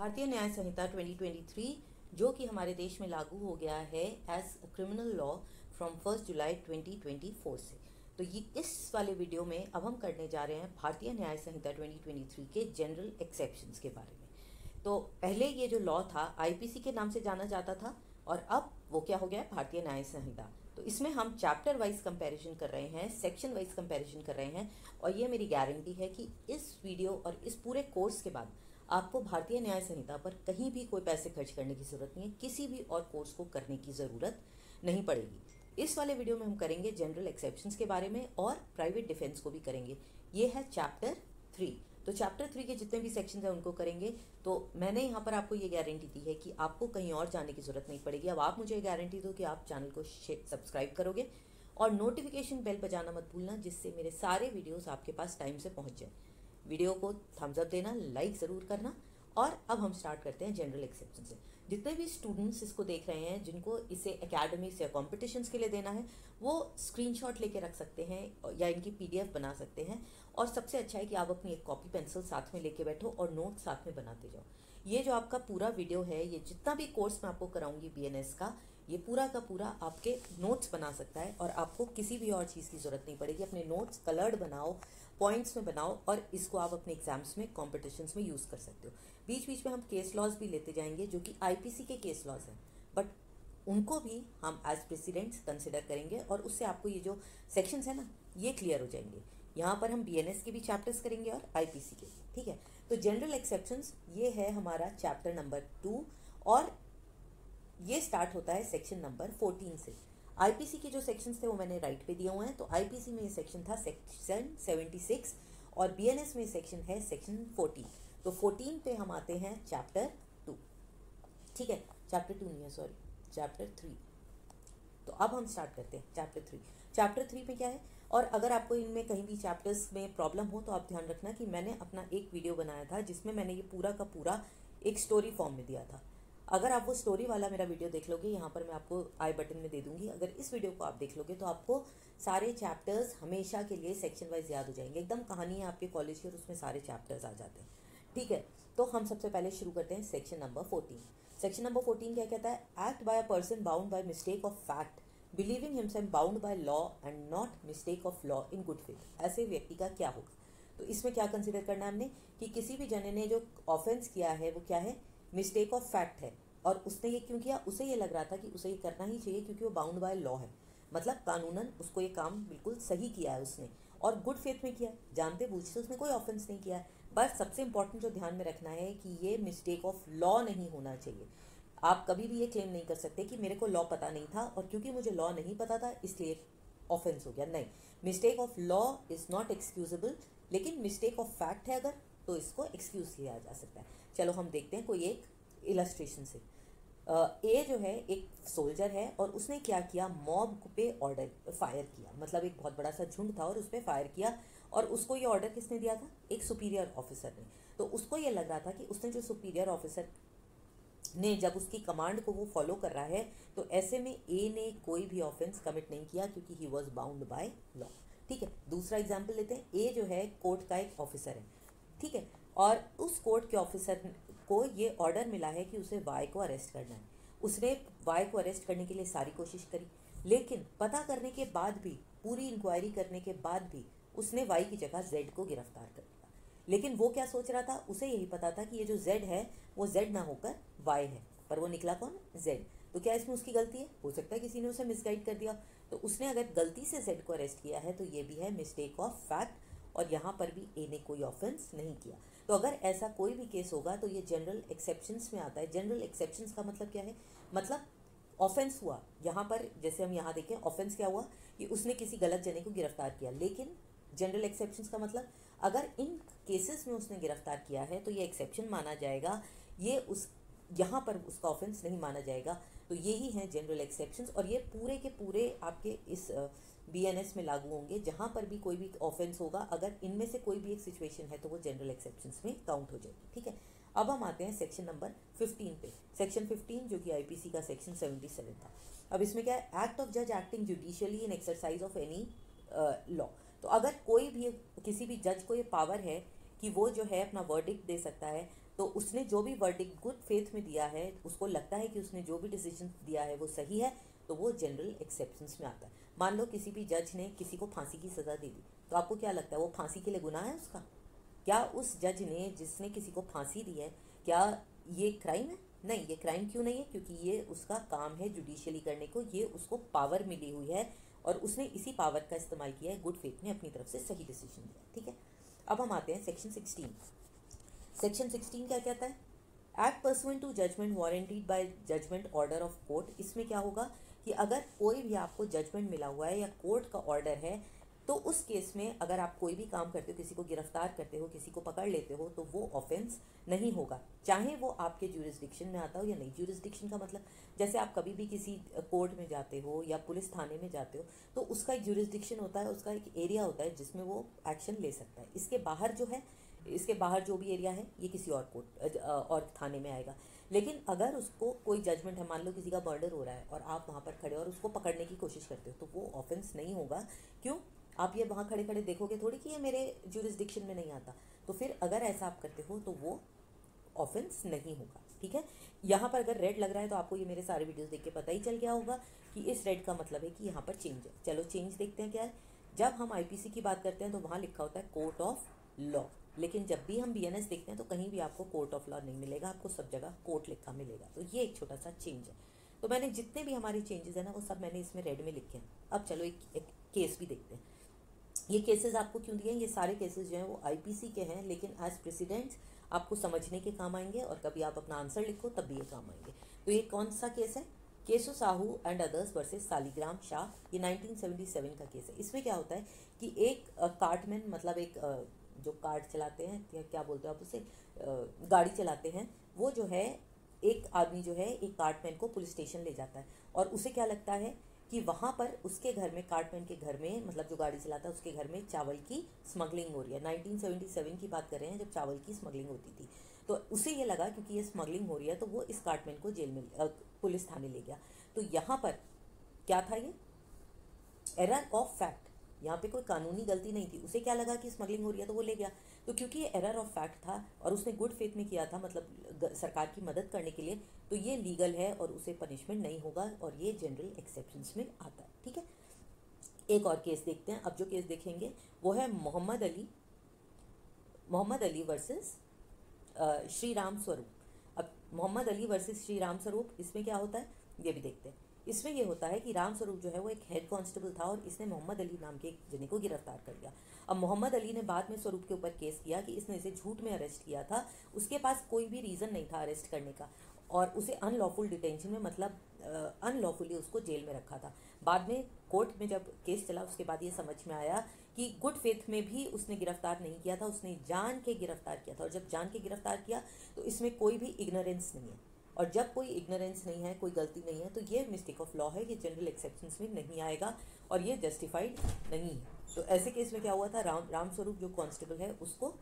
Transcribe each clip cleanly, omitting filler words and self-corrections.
भारतीय न्याय संहिता 2023 जो कि हमारे देश में लागू हो गया है एज क्रिमिनल लॉ फ्रॉम 1 जुलाई 2024 से। तो ये इस वाले वीडियो में अब हम करने जा रहे हैं भारतीय न्याय संहिता 2023 के जनरल एक्सेप्शंस के बारे में। तो पहले ये जो लॉ था आईपीसी के नाम से जाना जाता था और अब वो क्या हो गया है, भारतीय न्याय संहिता। तो इसमें हम चैप्टर वाइज कंपैरिजन कर रहे हैं, सेक्शन वाइज कंपैरिजन कर रहे हैं और ये मेरी गारंटी है कि इस वीडियो और इस पूरे कोर्स के बाद आपको भारतीय न्याय संहिता पर कहीं भी कोई पैसे खर्च करने की ज़रूरत नहीं है, किसी भी और कोर्स को करने की ज़रूरत नहीं पड़ेगी। इस वाले वीडियो में हम करेंगे जनरल एक्सेप्शंस के बारे में और प्राइवेट डिफेंस को भी करेंगे। ये है चैप्टर 3। तो चैप्टर 3 के जितने भी सेक्शन हैं उनको करेंगे। तो मैंने यहाँ पर आपको ये गारंटी दी है कि आपको कहीं और जाने की ज़रूरत नहीं पड़ेगी। अब आप मुझे गारंटी दो कि आप चैनल को सब्सक्राइब करोगे और नोटिफिकेशन बेल बजाना मत भूलना, जिससे मेरे सारे वीडियोस आपके पास टाइम से पहुँच जाए। वीडियो को थम्स अप देना, लाइक ज़रूर करना। और अब हम स्टार्ट करते हैं जनरल एक्सेप्शन से। जितने भी स्टूडेंट्स इसको देख रहे हैं, जिनको इसे एकेडमिक्स या कॉम्पिटिशन्स के लिए देना है, वो स्क्रीनशॉट लेके रख सकते हैं या इनकी पीडीएफ बना सकते हैं। और सबसे अच्छा है कि आप अपनी एक कॉपी पेंसिल साथ में लेके बैठो और नोट साथ में बनाते जाओ। ये जो आपका पूरा वीडियो है, ये जितना भी कोर्स मैं आपको कराऊंगी बीएनएस का, ये पूरा का पूरा आपके नोट्स बना सकता है और आपको किसी भी और चीज़ की ज़रूरत नहीं पड़ेगी। अपने नोट्स कलर्ड बनाओ, पॉइंट्स में बनाओ और इसको आप अपने एग्जाम्स में, कॉम्पिटिशन्स में यूज़ कर सकते हो। बीच बीच में हम केस लॉज भी लेते जाएंगे जो कि आईपीसी के केस लॉज हैं, बट उनको भी हम एज प्रेसिडेंट्स कंसिडर करेंगे और उससे आपको ये जो सेक्शंस है ना, ये क्लियर हो जाएंगे। यहाँ पर हम बीएनएस के भी चैप्टर्स करेंगे और आईपीसी के, ठीक है। तो जनरल एक्सेप्शंस ये है हमारा चैप्टर नंबर 2 और ये स्टार्ट होता है सेक्शन नंबर 14 से। आईपीसी के जो सेक्शंस थे वो मैंने राइट पे दिए हुए हैं। तो आईपीसी में ये सेक्शन था सेक्शन 76 और बीएनएस में सेक्शन है सेक्शन 14। तो 14 पे हम आते हैं चैप्टर 2, ठीक है। चैप्टर 2 नहीं है, सॉरी, चैप्टर 3। तो अब हम स्टार्ट करते हैं चैप्टर 3। चैप्टर 3 में क्या है, और अगर आपको इनमें कहीं भी चैप्टर्स में प्रॉब्लम हो तो आप ध्यान रखना कि मैंने अपना एक वीडियो बनाया था जिसमें मैंने ये पूरा का पूरा एक स्टोरी फॉर्म में दिया था। अगर आप वो स्टोरी वाला मेरा वीडियो देख लोगे, यहाँ पर मैं आपको आई बटन में दे दूंगी, अगर इस वीडियो को आप देख लोगे तो आपको सारे चैप्टर्स हमेशा के लिए सेक्शन वाइज याद हो जाएंगे। एकदम कहानी है आपके कॉलेज की और उसमें सारे चैप्टर्स आ जाते हैं, ठीक है। तो हम सबसे पहले शुरू करते हैं सेक्शन नंबर 14। सेक्शन नंबर 14 क्या कहता है? Act by a person bound by mistake of fact believing himself bound by law and not mistake of law in good faith. ऐसे व्यक्ति का क्या होगा? तो इसमें क्या कंसिडर करना है हमने कि किसी भी जने ने जो ऑफेंस किया है वो क्या है, मिस्टेक ऑफ फैक्ट है। और उसने ये क्यों किया? उसे ये लग रहा था कि उसे ये करना ही चाहिए क्योंकि वो बाउंड बाय लॉ है, मतलब कानूनन उसको ये काम बिल्कुल सही किया है उसने, और गुड फेथ में किया, जानते बूझते उसने कोई ऑफेंस नहीं किया है। बस सबसे इंपॉर्टेंट जो ध्यान में रखना है कि ये मिस्टेक ऑफ लॉ नहीं होना चाहिए। आप कभी भी ये क्लेम नहीं कर सकते कि मेरे को लॉ पता नहीं था और क्योंकि मुझे लॉ नहीं पता था इसलिए ऑफेंस हो गया। नहीं, mistake of law is not excusable, लेकिन मिस्टेक ऑफ फैक्ट है अगर, तो इसको एक्सक्यूज किया जा सकता है। चलो हम देखते हैं कोई एक इलस्ट्रेशन से। ए जो है एक सोल्जर है और उसने क्या किया, मॉब पे ऑर्डर फायर किया, मतलब एक बहुत बड़ा सा झुंड था और उस पर फायर किया। और उसको ये ऑर्डर किसने दिया था? एक सुपीरियर ऑफिसर ने। तो उसको ये लग रहा था कि उसने जो सुपीरियर ऑफिसर ने जब उसकी कमांड को वो फॉलो कर रहा है, तो ऐसे में ए ने कोई भी ऑफेंस कमिट नहीं किया क्योंकि he was bound by law, ठीक है। दूसरा एग्जाम्पल लेते हैं। ए जो है कोर्ट का एक ऑफिसर है, ठीक है, और उस कोर्ट के ऑफिसर को ये ऑर्डर मिला है कि उसे वाई को अरेस्ट करना है। उसने वाई को अरेस्ट करने के लिए सारी कोशिश करी, लेकिन पता करने के बाद भी, पूरी इंक्वायरी करने के बाद भी उसने वाई की जगह जेड को गिरफ्तार कर लिया। लेकिन वो क्या सोच रहा था, उसे यही पता था कि ये जो जेड है वो जेड ना होकर वाई है, पर वो निकला कौन? जेड। तो क्या इसमें उसकी गलती है? हो सकता है किसी ने उसे मिसगाइड कर दिया। तो उसने अगर गलती से जेड को अरेस्ट किया है तो ये भी है मिस्टेक ऑफ फैक्ट, और यहाँ पर भी ए ने कोई ऑफेंस नहीं किया। तो अगर ऐसा कोई भी केस होगा तो ये जनरल एक्सेप्शंस में आता है। जनरल एक्सेप्शंस का मतलब क्या है? मतलब ऑफेंस हुआ यहाँ पर, जैसे हम यहाँ देखें ऑफेंस क्या हुआ कि उसने किसी गलत जने को गिरफ्तार किया, लेकिन जनरल एक्सेप्शंस का मतलब अगर इन केसेस में उसने गिरफ्तार किया है तो ये एक्सेप्शन माना जाएगा, ये उस यहाँ पर उसका ऑफेंस नहीं माना जाएगा। तो यही है जनरल एक्सेप्शंस, और ये पूरे के पूरे आपके इस बीएनएस में लागू होंगे। जहाँ पर भी कोई भी ऑफेंस होगा, अगर इनमें से कोई भी एक सिचुएशन है तो वो जनरल एक्सेप्शंस में काउंट हो जाएगी, ठीक है। अब हम आते हैं सेक्शन नंबर 15 पे। सेक्शन 15 जो कि आईपीसी का सेक्शन 77 था। अब इसमें क्या है? एक्ट ऑफ जज acting judicially in exercise of any law. तो अगर कोई भी, किसी भी जज को ये पावर है कि वो जो है अपना वर्डिक्ट दे सकता है तो उसने जो भी वर्डिक्ट गुड फेथ में दिया है, उसको लगता है कि उसने जो भी डिसीजन दिया है वो सही है, तो वो जनरल एक्सेप्शंस में आता है। मान लो किसी भी जज ने किसी को फांसी की सज़ा दे दी, तो आपको क्या लगता है वो फांसी के लिए गुनाह है उसका? क्या उस जज ने जिसने किसी को फांसी दी है, क्या ये क्राइम है? नहीं, ये क्राइम क्यों नहीं है? क्योंकि ये उसका काम है जुडिशियली करने को, ये उसको पावर मिली हुई है और उसने इसी पावर का इस्तेमाल किया है, गुड फेथ में अपनी तरफ से सही डिसीजन दिया। ठीक है, अब हम आते हैं सेक्शन 16। सेक्शन 16 क्या कहता है? Act pursuant to judgment warranted by judgment order of court. इसमें क्या होगा कि अगर कोई भी आपको जजमेंट मिला हुआ है या कोर्ट का ऑर्डर है, तो उस केस में अगर आप कोई भी काम करते हो, किसी को गिरफ्तार करते हो, किसी को पकड़ लेते हो, तो वो ऑफेंस नहीं होगा, चाहे वो आपके ज्यूरिसडिक्शन में आता हो या नहीं। ज्यूरिसडिक्शन का मतलब जैसे आप कभी भी किसी कोर्ट में जाते हो या पुलिस थाने में जाते हो, तो उसका एक ज्यूरिसडिक्शन होता है, उसका एक एरिया होता है जिसमें वो एक्शन ले सकता है। इसके बाहर जो है, इसके बाहर जो भी एरिया है, ये किसी और कोर्ट और थाने में आएगा। लेकिन अगर उसको कोई जजमेंट है, मान लो किसी का मर्डर हो रहा है और आप वहाँ पर खड़े और उसको पकड़ने की कोशिश करते हो, तो वो ऑफेंस नहीं होगा। क्यों? आप ये वहाँ खड़े खड़े देखोगे थोड़ी कि ये मेरे ज्यूरिसडिक्शन में नहीं आता, तो फिर अगर ऐसा आप करते हो तो वो ऑफेंस नहीं होगा। ठीक है, यहाँ पर अगर रेड लग रहा है तो आपको ये मेरे सारे वीडियोस देख के पता ही चल गया होगा कि इस रेड का मतलब है कि यहाँ पर चेंज है। चलो चेंज देखते हैं क्या है। जब हम आईपीसी की बात करते हैं तो वहाँ लिखा होता है कोर्ट ऑफ लॉ, लेकिन जब भी हम बीएनएस देखते हैं तो कहीं भी आपको कोर्ट ऑफ लॉ नहीं मिलेगा, आपको सब जगह कोर्ट लिखा मिलेगा। तो ये एक छोटा सा चेंज है। तो मैंने जितने भी हमारी चेंजेस है ना, वो सब मैंने इसमें रेड में लिखे हैं। अब चलो एक केस भी देखते हैं। ये केसेस आपको क्यों दिए हैं? ये सारे केसेस जो हैं वो आईपीसी के हैं, लेकिन एज प्रेसिडेंट्स आपको समझने के काम आएंगे और कभी आप अपना आंसर लिखो तब भी ये काम आएंगे। तो ये कौन सा केस है? केसो Sahu and others versus Saligram Shah. ये 1977 का केस है। इसमें क्या होता है कि एक कार्टमैन, मतलब एक जो कार्ट चलाते हैं या क्या बोलते हो आप उसे, गाड़ी चलाते हैं, वो जो है एक आदमी जो है एक कार्टमैन को पुलिस स्टेशन ले जाता है और उसे क्या लगता है कि वहाँ पर उसके घर में, कार्टमैन के घर में, मतलब जो गाड़ी चलाता है उसके घर में चावल की स्मगलिंग हो रही है। 1977 की बात कर रहे हैं जब चावल की स्मगलिंग होती थी। तो उसे ये लगा क्योंकि ये स्मगलिंग हो रही है, तो वो इस कार्टमैन को जेल में पुलिस थाने ले गया। तो यहाँ पर क्या था? ये एरर ऑफ फैक्ट, यहाँ पे कोई कानूनी गलती नहीं थी। उसे क्या लगा कि स्मगलिंग हो रही है तो वो ले गया। तो क्योंकि ये एरर ऑफ फैक्ट था और उसने गुड फेथ में किया था, मतलब सरकार की मदद करने के लिए, तो ये लीगल है और उसे पनिशमेंट नहीं होगा और ये जनरल एक्सेप्शंस में आता है। ठीक है, एक और केस देखते हैं। अब जो केस देखेंगे वो है मोहम्मद अली वर्सेस श्री राम स्वरूप। अब मोहम्मद अली वर्सेस श्री राम स्वरूप, इसमें क्या होता है ये भी देखते हैं। इसमें ये होता है कि राम स्वरूप जो है वो एक हेड कांस्टेबल था और इसने मोहम्मद अली नाम के एक जने को गिरफ्तार कर लिया। अब मोहम्मद अली ने बाद में स्वरूप के ऊपर केस किया कि इसने इसे झूठ में अरेस्ट किया था, उसके पास कोई भी रीज़न नहीं था अरेस्ट करने का और उसे अनलॉफुल डिटेंशन में, मतलब अनलॉफुली उसको जेल में रखा था। बाद में कोर्ट में जब केस चला उसके बाद ये समझ में आया कि गुड फेथ में भी उसने गिरफ्तार नहीं किया था, उसने जान के गिरफ्तार किया था। और जब जान के गिरफ्तार किया तो इसमें कोई भी इग्नोरेंस नहीं है, और जब कोई इग्नोरेंस नहीं है, कोई गलती नहीं है, तो ये मिस्टेक ऑफ लॉ है, ये जनरल एक्सेप्शंस में नहीं आएगा और ये जस्टिफाइड नहीं है। तो ऐसे केस में क्या हुआ था, राम स्वरूप जो कांस्टेबल है उसको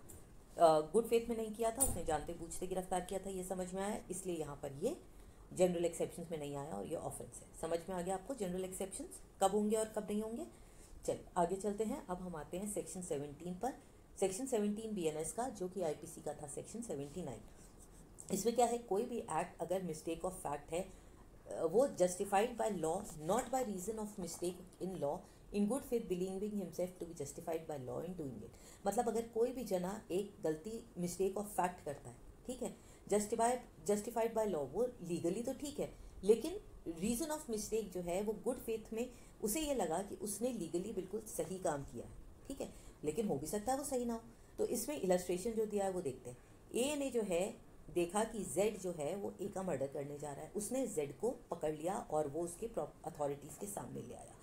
गुड फेथ में नहीं किया था, उसने जानते बूझते गिरफ्तार किया था, ये समझ में आया, इसलिए यहाँ पर ये जनरल एक्सेप्शंस में नहीं आया और ये ऑफेंस है। समझ में आ गया आपको जनरल एक्सेप्शंस कब होंगे और कब नहीं होंगे। चलिए आगे चलते हैं। अब हम आते हैं सेक्शन 17 पर। सेक्शन 17 बीएनएस का, जो कि आईपीसी का था सेक्शन 79। इसमें क्या है, कोई भी एक्ट अगर मिस्टेक ऑफ फैक्ट है, वो justified by law, not by reason of mistake in law, in good faith believing himself to be justified by law in doing it. मतलब अगर कोई भी जना एक गलती, मिस्टेक ऑफ फैक्ट करता है, ठीक है, जस्टिफाइड बाय लॉ, वो लीगली तो ठीक है, लेकिन रीजन ऑफ मिस्टेक जो है वो गुड फेथ में उसे ये लगा कि उसने लीगली बिल्कुल सही काम किया है, ठीक है, लेकिन हो भी सकता है वो सही ना हो। तो इसमें इलस्ट्रेशन जो दिया है वो देखते हैं। ए ने जो है देखा कि जेड जो है वो ए का मर्डर करने जा रहा है, उसने जेड को पकड़ लिया और वो उसके अथॉरिटीज़ के सामने ले आया।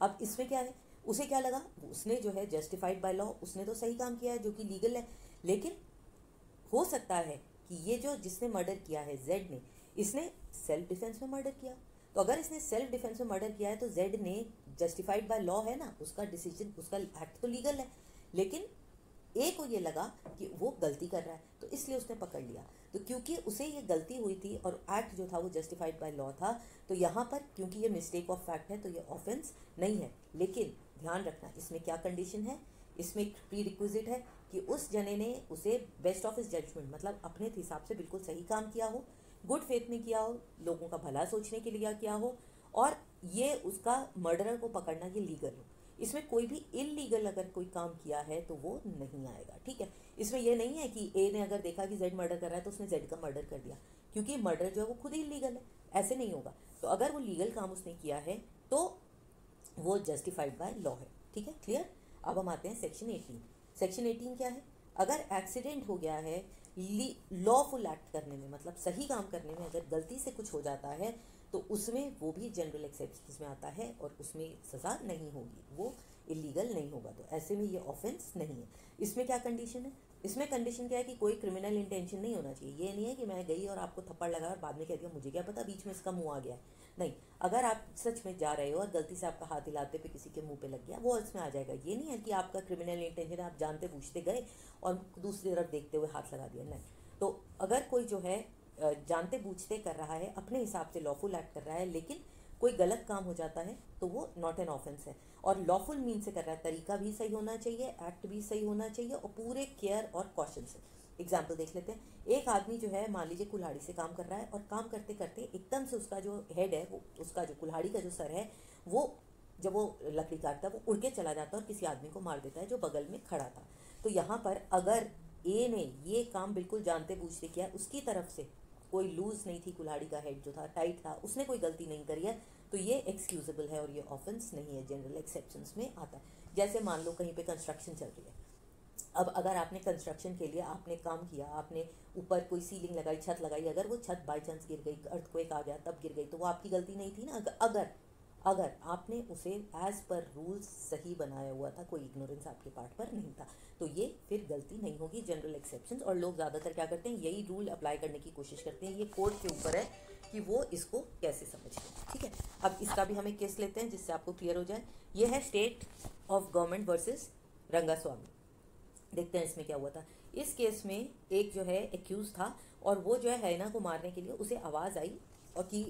अब इसमें क्या है, उसे क्या लगा, उसने जो है जस्टिफाइड बाय लॉ, उसने तो सही काम किया है जो कि लीगल है, लेकिन हो सकता है कि ये जो जिसने मर्डर किया है जेड ने, इसने सेल्फ डिफेंस में मर्डर किया। तो अगर इसने सेल्फ डिफेंस में मर्डर किया है तो जेड ने जस्टिफाइड बाय लॉ है ना, उसका डिसीजन, उसका एक्ट तो लीगल है, लेकिन ए को ये लगा कि वो गलती कर रहा है, तो इसलिए उसने पकड़ लिया। तो क्योंकि उसे ये गलती हुई थी और एक्ट जो था वो जस्टिफाइड बाय लॉ था, तो यहाँ पर क्योंकि ये मिस्टेक ऑफ फैक्ट है तो ये ऑफेंस नहीं है। लेकिन ध्यान रखना, इसमें क्या कंडीशन है इसमें एक प्री रिक्विजिट है कि उस जने ने उसे बेस्ट ऑफ हिज जजमेंट मतलब अपने हिसाब से बिल्कुल सही काम किया हो, गुड फेथ में किया हो, लोगों का भला सोचने के लिए किया हो, और ये उसका मर्डरर को पकड़ना ये लीगल हो। इसमें कोई भी इलीगल अगर कोई काम किया है तो वो नहीं आएगा, ठीक है। इसमें यह नहीं है कि ए ने अगर देखा कि जेड मर्डर कर रहा है तो उसने जेड का मर्डर कर दिया, क्योंकि मर्डर जो है वो खुद ही इलीगल है, ऐसे नहीं होगा। तो अगर वो लीगल काम उसने किया है तो वो जस्टिफाइड बाय लॉ है, ठीक है, क्लियर। अब हम आते हैं सेक्शन 18। सेक्शन 18 क्या है? अगर एक्सीडेंट हो गया है लॉफुल एक्ट करने में, मतलब सही काम करने में अगर गलती से कुछ हो जाता है तो उसमें वो भी जनरल एक्सेप्शंस में आता है और उसमें सज़ा नहीं होगी, वो इलीगल नहीं होगा, तो ऐसे में ये ऑफेंस नहीं है। इसमें क्या कंडीशन है? इसमें कंडीशन क्या है कि कोई क्रिमिनल इंटेंशन नहीं होना चाहिए। ये नहीं है कि मैं गई और आपको थप्पड़ लगाया और बाद में कह दिया मुझे क्या पता बीच में इसका मुंह आ गया। नहीं, अगर आप सच में जा रहे हो और गलती से आपका हाथ हिलाते पे किसी के मुंह पे लग गया, वो इसमें आ जाएगा। ये नहीं है कि आपका क्रिमिनल इंटेंशन है, आप जानते पूछते गए और दूसरी तरफ देखते हुए हाथ लगा दिया, नहीं। तो अगर कोई जो है जानते बूझते कर रहा है, अपने हिसाब से लॉफुल एक्ट कर रहा है, लेकिन कोई गलत काम हो जाता है तो वो नॉट एन ऑफेंस है। और लॉफुल मीन से कर रहा है, तरीका भी सही होना चाहिए, एक्ट भी सही होना चाहिए और पूरे केयर और कॉशन से। एग्जाम्पल देख लेते हैं। एक आदमी जो है मान लीजिए कुल्हाड़ी से काम कर रहा है और काम करते करते एकदम से उसका जो हेड है, वो उसका जो कुल्हाड़ी का जो सर है, वो जब वो लकड़ी काटता है वो उड़ के चला जाता है और किसी आदमी को मार देता है जो बगल में खड़ा था। तो यहाँ पर अगर ए ने ये काम बिल्कुल जानते बूझते किया, उसकी तरफ से कोई लूज नहीं थी, कुल्हाड़ी का हेड जो था टाइट था, उसने कोई गलती नहीं करी है, तो ये एक्सक्यूजेबल है और ये ऑफेंस नहीं है, जनरल एक्सेप्शंस में आता है। जैसे मान लो कहीं पे कंस्ट्रक्शन चल रही है, अब अगर आपने कंस्ट्रक्शन के लिए आपने काम किया, आपने ऊपर कोई सीलिंग लगाई, छत लगाई, अगर वो छत बाई चांस गिर गई, अर्थक्वेक आ गया तब गिर गई, तो वो आपकी गलती नहीं थी ना। अगर आपने उसे एज पर रूल्स सही बनाया हुआ था, कोई इग्नोरेंस आपके पार्ट पर नहीं था, तो ये फिर गलती नहीं होगी, जनरल एक्सेप्शंस। और लोग ज़्यादातर क्या करते हैं, यही रूल अप्लाई करने की कोशिश करते हैं। ये कोर्ट के ऊपर है कि वो इसको कैसे समझते हैं, ठीक है। अब इसका भी हम एक केस लेते हैं जिससे आपको क्लियर हो जाए। ये है state of government versus Rangaswamy. देखते हैं इसमें क्या हुआ था। इस केस में एक जो है एक्यूज था और वो जो है हैना को मारने के लिए उसे आवाज़ आई और कि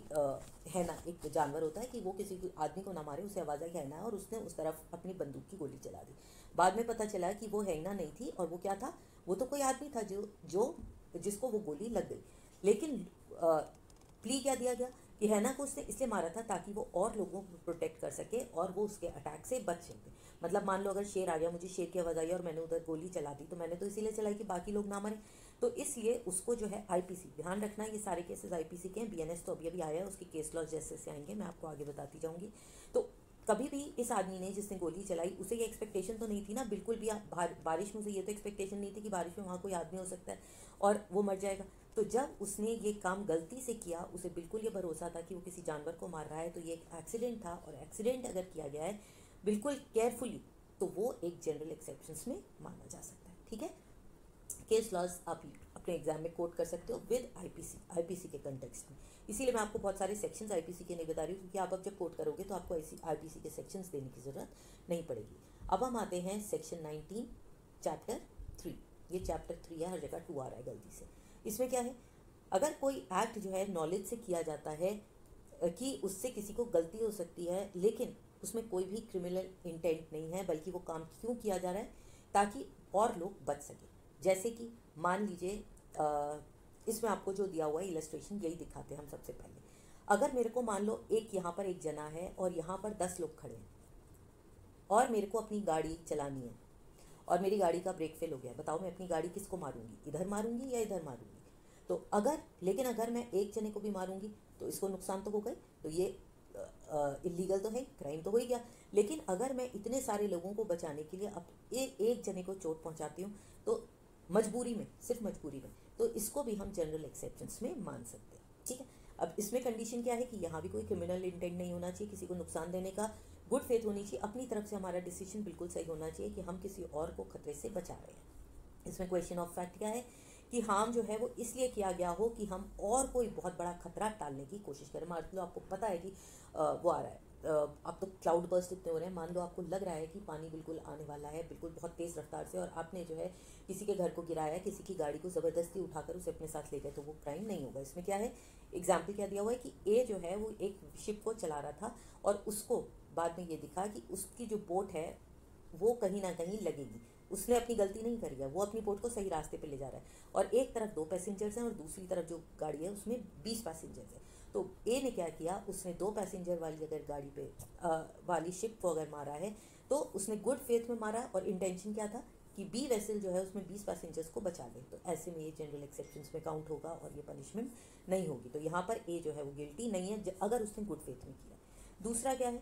हैना एक जानवर होता है कि वो किसी आदमी को ना मारे, उसे आवाज़ आई हैना, और उसने उस तरफ अपनी बंदूक की गोली चला दी। बाद में पता चला कि वो हैना नहीं थी और वो क्या था, वो तो कोई आदमी था जो जिसको वो गोली लग गई। लेकिन प्ली क्या दिया गया कि हैना को उसने इसलिए मारा था ताकि वो और लोगों को प्रोटेक्ट कर सके और वो उसके अटैक से बच सके। मतलब मान लो अगर शेर आ गया, मुझे शेर की आवाज़ आई और मैंने उधर गोली चला दी, तो मैंने तो इसीलिए चलाई कि बाकी लोग ना मरें। तो इसलिए उसको जो है आईपीसी, ध्यान रखना ये सारे केसेस आईपीसी के हैं। बीएनएस तो अभी आया है, उसकी केस लॉज जैसे से आएंगे मैं आपको आगे बताती जाऊंगी। तो कभी भी इस आदमी ने जिसने गोली चलाई उसे ये एक्सपेक्टेशन तो नहीं थी ना, बिल्कुल भी बारिश में उसे ये तो एक्सपेक्टेशन नहीं थी कि बारिश में वहाँ कोई आदमी हो सकता है और वो मर जाएगा। तो जब उसने ये काम गलती से किया, उसे बिल्कुल ये भरोसा था कि वो किसी जानवर को मार रहा है, तो ये एक एक्सीडेंट था, और एक्सीडेंट अगर किया गया है बिल्कुल केयरफुली तो वो एक जनरल एक्सेप्शंस में माना जा सकता है, ठीक है। केस लॉज आप अपने एग्जाम में कोट कर सकते हो विद आईपीसी के कंटेक्स्ट में। इसीलिए मैं आपको बहुत सारे सेक्शंस आईपीसी के नहीं बता रही हूँ, क्योंकि आप अब जब कोट करोगे तो आपको आईपीसी के सेक्शंस देने की ज़रूरत नहीं पड़ेगी। अब हम आते हैं सेक्शन 19 चैप्टर 3। ये चैप्टर 3 है, हर जगह 2 आ रहा है गलती से। इसमें क्या है, अगर कोई एक्ट जो है नॉलेज से किया जाता है कि उससे किसी को गलती हो सकती है, लेकिन उसमें कोई भी क्रिमिनल इंटेंट नहीं है, बल्कि वो काम क्यों किया जा रहा है, ताकि और लोग बच सके। जैसे कि मान लीजिए इसमें आपको जो दिया हुआ है इलस्ट्रेशन, यही दिखाते हैं हम सबसे पहले। अगर मेरे को मान लो यहाँ पर एक जना है और यहाँ पर 10 लोग खड़े हैं और मेरे को अपनी गाड़ी चलानी है और मेरी गाड़ी का ब्रेक फेल हो गया, बताओ मैं अपनी गाड़ी किसको मारूंगी, इधर मारूंगी या इधर मारूंगी? तो लेकिन अगर मैं एक जने को भी मारूंगी तो इसको नुकसान तो हो गए, तो ये इलीगल तो है, क्राइम तो हो ही गया। लेकिन अगर मैं इतने सारे लोगों को बचाने के लिए अब एक जने को चोट पहुंचाती हूँ, तो मजबूरी में, सिर्फ मजबूरी में, तो इसको भी हम जनरल एक्सेप्शंस में मान सकते हैं, ठीक है। अब इसमें कंडीशन क्या है कि यहाँ भी कोई क्रिमिनल इंटेंट नहीं होना चाहिए, किसी को नुकसान देने का, गुड फेथ होनी चाहिए, अपनी तरफ से हमारा डिसीजन बिल्कुल सही होना चाहिए कि हम किसी और को खतरे से बचा रहे हैं। इसमें क्वेश्चन ऑफ फैक्ट क्या है कि हार्म जो है वो इसलिए किया गया हो कि हम और कोई बहुत बड़ा खतरा टालने की कोशिश करें। मान लो आपको पता है कि वो आ रहा है, अब तो क्लाउड बर्स्ट इतने हो रहे हैं, मान लो आपको लग रहा है कि पानी बिल्कुल आने वाला है, बिल्कुल बहुत तेज़ रफ्तार से, और आपने जो है किसी के घर को गिराया, किसी की गाड़ी को ज़बरदस्ती उठाकर उसे अपने साथ ले गए, तो वो क्राइम नहीं होगा। इसमें क्या है, एग्जाम्पल क्या दिया हुआ है कि ए जो है वो एक शिप को चला रहा था और उसको बाद में ये दिखा कि उसकी जो बोट है वो कहीं ना कहीं लगेगी। उसने अपनी गलती नहीं करी है, वो अपनी बोट को सही रास्ते पे ले जा रहा है, और एक तरफ 2 पैसेंजर्स हैं और दूसरी तरफ जो गाड़ी है उसमें 20 पैसेंजर्स हैं। तो ए ने क्या किया, उसने 2 पैसेंजर वाली अगर गाड़ी पे वाली शिप को अगर मारा है तो उसने गुड फेथ में मारा, और इंटेंशन क्या था कि बी वेसल जो है उसमें 20 पैसेंजर्स को बचा ले। तो ऐसे में ये जनरल एक्सेप्शंस में काउंट होगा और ये पनिशमेंट नहीं होगी। तो यहाँ पर ए जो है वो गिल्टी नहीं है अगर उसने गुड फेथ में किया। दूसरा क्या है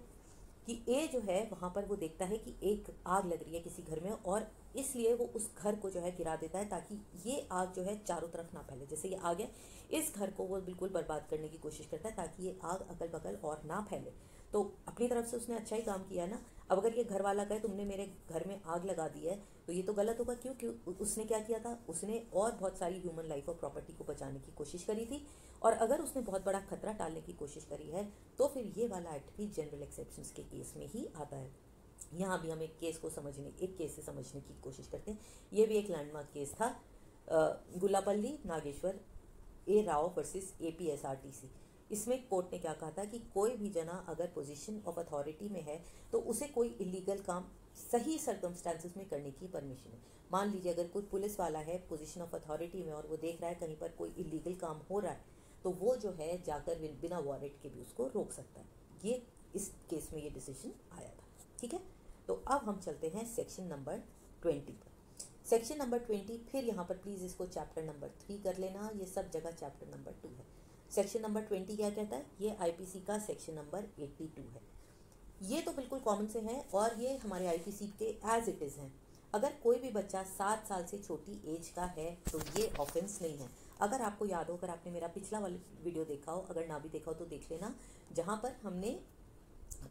कि ए जो है वहाँ पर वो देखता है कि एक आग लग रही है किसी घर में, और इसलिए वो उस घर को जो है गिरा देता है ताकि ये आग जो है चारों तरफ ना फैले। जैसे ये आग है, इस घर को वो बिल्कुल बर्बाद करने की कोशिश करता है ताकि ये आग अगल बगल और ना फैले। तो अपनी तरफ से उसने अच्छा ही काम किया ना। अब अगर ये घर वाला कहे तुमने मेरे घर में आग लगा दी है तो ये तो गलत होगा। क्यों? उसने क्या किया था, उसने और बहुत सारी ह्यूमन लाइफ और प्रॉपर्टी को बचाने की कोशिश करी थी, और अगर उसने बहुत बड़ा खतरा टालने की कोशिश करी है तो फिर ये वाला एक्ट भी जनरल एक्सेप्शंस के केस में ही आता है। यहाँ भी हम एक केस से समझने की कोशिश करते हैं। ये भी एक लैंडमार्क केस था, गुल्लापल्ली नागेश्वर ए राव वर्सेस APSRTC। इसमें कोर्ट ने क्या कहा था कि कोई भी जना अगर पोजीशन ऑफ अथॉरिटी में है तो उसे कोई इलीगल काम सही सर्कमस्टांसिस में करने की परमिशन है। मान लीजिए अगर कोई पुलिस वाला है पोजीशन ऑफ अथॉरिटी में और वो देख रहा है कहीं पर कोई इलीगल काम हो रहा है तो वो जो है जाकर बिना वारंट के भी उसको रोक सकता है। ये इस केस में ये डिसीजन आया था। ठीक है, तो अब हम चलते हैं सेक्शन नंबर 20 पर। सेक्शन नंबर 20, फिर यहाँ पर प्लीज़ इसको चैप्टर नंबर 3 कर लेना, ये सब जगह चैप्टर नंबर 2 है। सेक्शन नंबर 20 क्या कहता है, ये IPC का सेक्शन नंबर 82 है। ये तो बिल्कुल कॉमन से हैं और ये हमारे IPC के एज इट इज़ हैं। अगर कोई भी बच्चा 7 साल से छोटी एज का है तो ये ऑफेंस नहीं है। अगर आपको याद हो, अगर आपने मेरा पिछला वाला वीडियो देखा हो, अगर ना भी देखा हो तो देख लेना, जहाँ पर हमने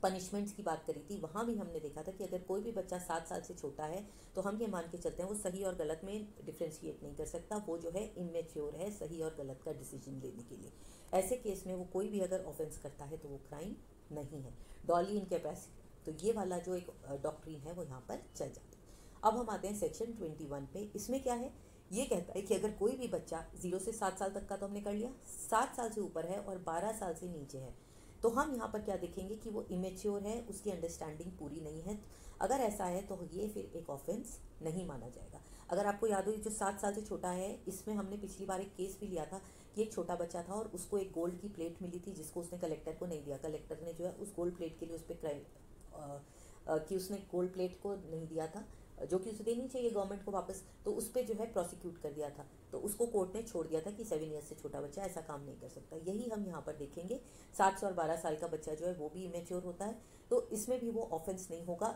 पनिशमेंट्स की बात करी थी। वहाँ भी हमने देखा था कि अगर कोई भी बच्चा 7 साल से छोटा है तो हम ये मान के चलते हैं वो सही और गलत में डिफ्रेंशिएट नहीं कर सकता, वो जो है इमेच्योर है सही और गलत का डिसीजन लेने के लिए। ऐसे केस में वो कोई भी अगर ऑफेंस करता है तो वो क्राइम नहीं है। डॉली इनकैपेसिटी, तो ये वाला जो एक डॉक्ट्रिन है वो यहाँ पर चल जाती है। अब हम आते हैं सेक्शन 21 पे। इसमें क्या है, ये कहता है कि अगर कोई भी बच्चा 0 से 7 साल तक का तो हमने कर लिया, 7 साल से ऊपर है और 12 साल से नीचे है, तो हम यहाँ पर क्या देखेंगे कि वो इमेच्योर है, उसकी अंडरस्टैंडिंग पूरी नहीं है। अगर ऐसा है तो ये फिर एक ऑफेंस नहीं माना जाएगा। अगर आपको याद हो, जो 7 साल से छोटा है, इसमें हमने पिछली बार एक केस भी लिया था कि एक छोटा बच्चा था और उसको एक गोल्ड की प्लेट मिली थी जिसको उसने कलेक्टर को नहीं दिया। कलेक्टर ने जो है उस गोल्ड प्लेट के लिए उस पर कि उसने गोल्ड प्लेट को नहीं दिया था जो कि उसे देनी चाहिए गवर्नमेंट को वापस, तो उस पर जो है प्रोसिक्यूट कर दिया था। तो उसको कोर्ट ने छोड़ दिया था कि 7 ईयर्स से छोटा बच्चा ऐसा काम नहीं कर सकता। यही हम यहाँ पर देखेंगे। 7 और 12 साल का बच्चा जो है वो भी इमेच्योर होता है, तो इसमें भी वो ऑफेंस नहीं होगा।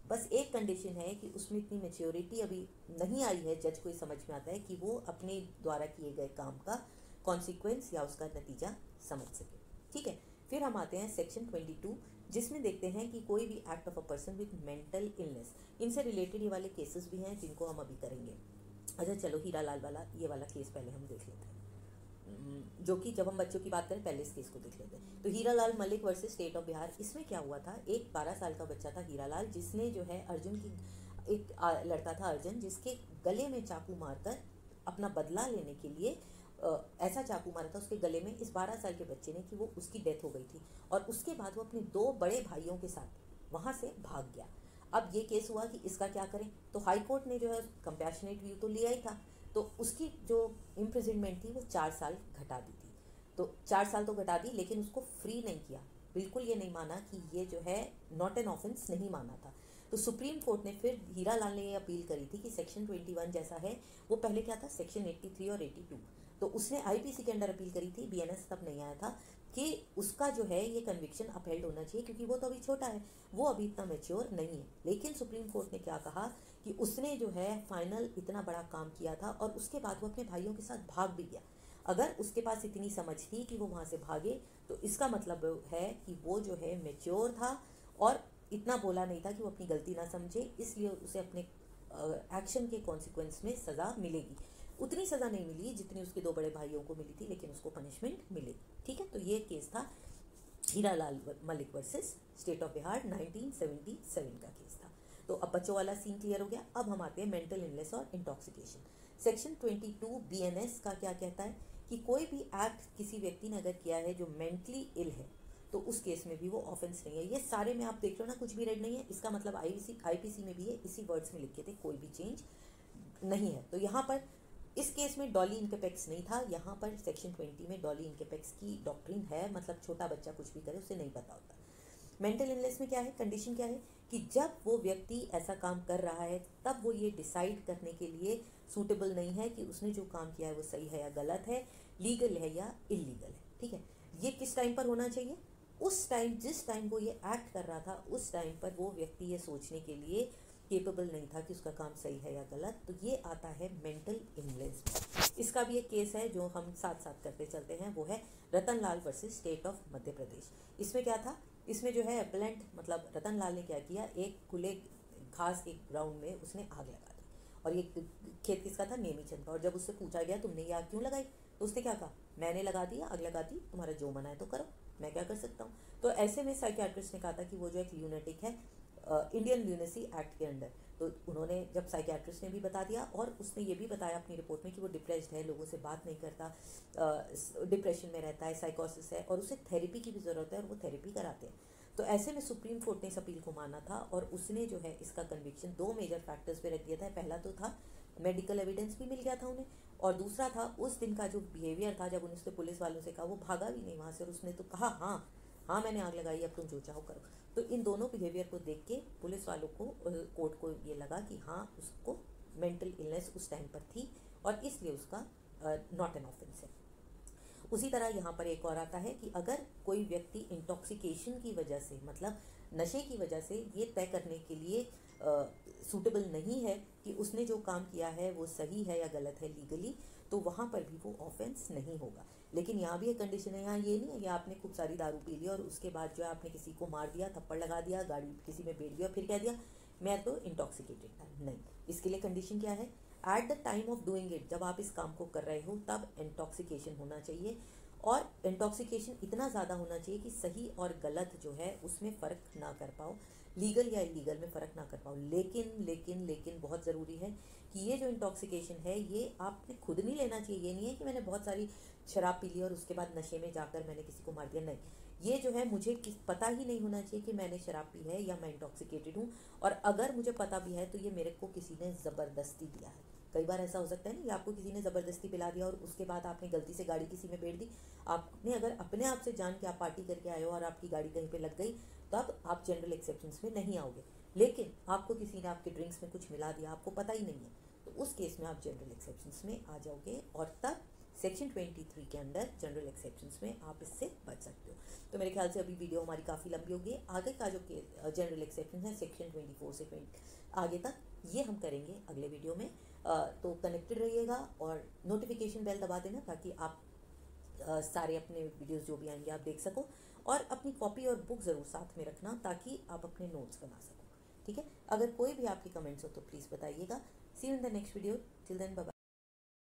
बस एक कंडीशन है कि उसमें इतनी मेच्योरिटी अभी नहीं आई है, जज को समझ में आता है कि वो अपने द्वारा किए गए काम का कॉन्सिक्वेंस या उसका नतीजा समझ सके। ठीक है, फिर हम आते हैं सेक्शन 22, जिसमें देखते हैं कि कोई भी act of a person with mental illness, इनसे रिलेटेड ये वाले केसेस भी हैं जिनको हम अभी करेंगे। अच्छा चलो, हीरा लाल वाला ये वाला केस पहले हम देख लेते हैं, जो कि जब हम बच्चों की बात करें पहले इस केस को देख लेते हैं। तो Hira Lal Malik versus state of Bihar, इसमें क्या हुआ था, एक 12 साल का बच्चा था हीरा लाल, जिसने जो है अर्जुन की एक लड़का था अर्जुन, जिसके गले में चाकू मारकर अपना बदला लेने के लिए ऐसा चाकू मारा था उसके गले में इस 12 साल के बच्चे ने कि वो उसकी डेथ हो गई थी। और उसके बाद वो अपने 2 बड़े भाइयों के साथ वहाँ से भाग गया। अब ये केस हुआ कि इसका क्या करें, तो हाई कोर्ट ने जो है कंपैशनेट व्यू तो लिया ही था, तो उसकी जो इम्प्रिजनमेंट थी वो 4 साल घटा दी थी। तो 4 साल तो घटा दी, लेकिन उसको फ्री नहीं किया। बिल्कुल ये नहीं माना कि ये जो है नॉट एन ऑफेंस नहीं माना था। तो सुप्रीम कोर्ट ने फिर हीरा लाल ने ये अपील करी थी कि सेक्शन 21 जैसा है, वो पहले क्या था सेक्शन 83 और 82, तो उसने IPC के अंडर अपील करी थी, BNS तब नहीं आया था, कि उसका जो है ये कन्विक्शन अपहेल्ड होना चाहिए क्योंकि वो तो अभी छोटा है, वो अभी इतना मैच्योर नहीं है। लेकिन सुप्रीम कोर्ट ने क्या कहा कि उसने जो है फाइनल इतना बड़ा काम किया था और उसके बाद वो अपने भाइयों के साथ भाग भी गया। अगर उसके पास इतनी समझ थी कि वो वहाँ से भागे तो इसका मतलब है कि वो जो है मैच्योर था और इतना बोला नहीं था कि वो अपनी गलती ना समझे, इसलिए उसे अपने एक्शन के कॉन्सिक्वेंस में सज़ा मिलेगी। उतनी सज़ा नहीं मिली जितनी उसके 2 बड़े भाइयों को मिली थी, लेकिन उसको पनिशमेंट मिली। ठीक है, तो ये केस था Hira Lal Malik versus state of Bihar, 1977 का केस था। तो अब बच्चों वाला सीन क्लियर हो गया। अब हम आते हैं मेंटल इलनेस और इंटॉक्सिकेशन। सेक्शन 22 BNS का क्या कहता है कि कोई भी एक्ट किसी व्यक्ति ने अगर किया है जो मेंटली इल है तो उस केस में भी वो ऑफेंस नहीं है। ये सारे में आप देख लो ना, कुछ भी रेड नहीं है, इसका मतलब आईपीसी में भी है, इसी वर्ड्स में लिखे थे, कोई भी चेंज नहीं है। तो यहाँ पर इस केस में डॉली इनकेपेक्स नहीं था, यहाँ पर सेक्शन 20 में डॉली इनकेपेक्स की डॉक्ट्रिन है, मतलब छोटा बच्चा कुछ भी करे उसे नहीं पता होता। मेंटल इलनेस में क्या है, कंडीशन क्या है कि जब वो व्यक्ति ऐसा काम कर रहा है तब वो ये डिसाइड करने के लिए सूटेबल नहीं है कि उसने जो काम किया है वो सही है या गलत है, लीगल है या इलीगल है। ठीक है, ये किस टाइम पर होना चाहिए, उस टाइम जिस टाइम वो ये एक्ट कर रहा था उस टाइम पर वो व्यक्ति ये सोचने के लिए केपेबल नहीं था कि उसका काम सही है या गलत। तो ये आता है मेंटल इलनेस। इसका भी एक केस है जो हम साथ साथ करते चलते हैं, वो है रतन लाल versus state of Madhya Pradesh. इसमें क्या था, इसमें जो है एप्लेंट मतलब रतन लाल ने क्या किया, एक खुले घास के ग्राउंड में उसने आग लगा दी, और ये खेत किसका था, नेमीचंद का। और जब उससे पूछा गया तुमने ये आग क्यों लगाई, तो उसने क्या कहा, मैंने लगा दी, आग लगा दी, तुम्हारा जो मना है तो करो, मैं क्या कर सकता हूँ। तो ऐसे में साइकियाट्रिस्ट ने कहा था कि वो जो एक ल्यूनेटिक है इंडियन ल्यूनेसी एक्ट के अंडर। तो उन्होंने जब साइकियाट्रिस्ट ने भी बता दिया, और उसने ये भी बताया अपनी रिपोर्ट में कि वो डिप्रेस्ड है, लोगों से बात नहीं करता, डिप्रेशन में रहता है, साइकोसिस है, और उसे थेरेपी की भी ज़रूरत है, और वो थेरेपी कराते हैं। तो ऐसे में सुप्रीम कोर्ट ने इस अपील को माना था, और उसने जो है इसका कन्विक्शन 2 मेजर फैक्टर्स पे रख दिया था। पहला तो था मेडिकल एविडेंस भी मिल गया था उन्हें, और दूसरा था उस दिन का जो बिहेवियर था, जब उसने पुलिस वालों से कहा, वो भागा भी नहीं वहाँ से, और उसने तो कहा हाँ मैंने आग लगाई, अब तुम जो चाहो करो। तो इन दोनों बिहेवियर को देख के पुलिस वालों को, कोर्ट को ये लगा कि हाँ उसको मेंटल इलनेस उस टाइम पर थी, और इसलिए उसका नॉट एन ऑफेंस है। उसी तरह यहाँ पर एक और आता है कि अगर कोई व्यक्ति इंटॉक्सिकेशन की वजह से, मतलब नशे की वजह से ये तय करने के लिए सूटेबल नहीं है कि उसने जो काम किया है वो सही है या गलत है लीगली, तो वहाँ पर भी वो ऑफेंस नहीं होगा। लेकिन यहाँ भी एक कंडीशन है, यहाँ ये नहीं है कि आपने खूब सारी दारू पी ली और उसके बाद जो है आपने किसी को मार दिया, थप्पड़ लगा दिया, गाड़ी किसी में बैठ दिया, फिर कह दिया मैं तो इंटॉक्सिकेटेड था। नहीं, इसके लिए कंडीशन क्या है, at the time of doing it, जब आप इस काम को कर रहे हो तब इंटॉक्सिकेशन होना चाहिए, और इंटॉक्सिकेशन इतना ज़्यादा होना चाहिए कि सही और गलत जो है उसमें फ़र्क ना कर पाओ, लीगल या इलीगल में फ़र्क ना कर पाओ। लेकिन बहुत ज़रूरी है कि ये जो इंटॉक्सिकेशन है ये आपने खुद नहीं लेना चाहिए। ये नहीं है कि मैंने बहुत सारी शराब पी ली और उसके बाद नशे में जाकर मैंने किसी को मार दिया, नहीं, ये जो है मुझे पता ही नहीं होना चाहिए कि मैंने शराब पी है या मैं इंटॉक्सिकेटेड हूँ, और अगर मुझे पता भी है तो ये मेरे को किसी ने ज़बरदस्ती दिया है। कई बार ऐसा हो सकता है ना कि आपको किसी ने ज़बरदस्ती पिला दिया और उसके बाद आपने गलती से गाड़ी किसी में बैठ दी। आपने अगर अपने आप से जान के आप पार्टी करके आए हो और आपकी गाड़ी कहीं पे लग गई, तब आप जनरल एक्सेप्शंस में नहीं आओगे। लेकिन आपको किसी ने आपके ड्रिंक्स में कुछ मिला दिया, आपको पता ही नहीं है, तो उस केस में आप जनरल एक्सेप्शंस में आ जाओगे, और तब सेक्शन 23 के अंडर जनरल एक्सेप्शंस में आप इससे बच सकते हो। तो मेरे ख्याल से अभी वीडियो हमारी काफ़ी लंबी होगी। आगे का जो जनरल एक्सेप्शन है सेक्शन 24 से 20 आगे तक, ये हम करेंगे अगले वीडियो में। तो कनेक्टेड रहिएगा और नोटिफिकेशन बेल दबा देना, ताकि आप सारे अपने वीडियोस जो भी आएंगे आप देख सको, और अपनी कॉपी और बुक ज़रूर साथ में रखना ताकि आप अपने नोट्स बना सको। ठीक है, अगर कोई भी आपके कमेंट्स हो तो प्लीज़ बताइएगा। See you in the next video, till then bye bye.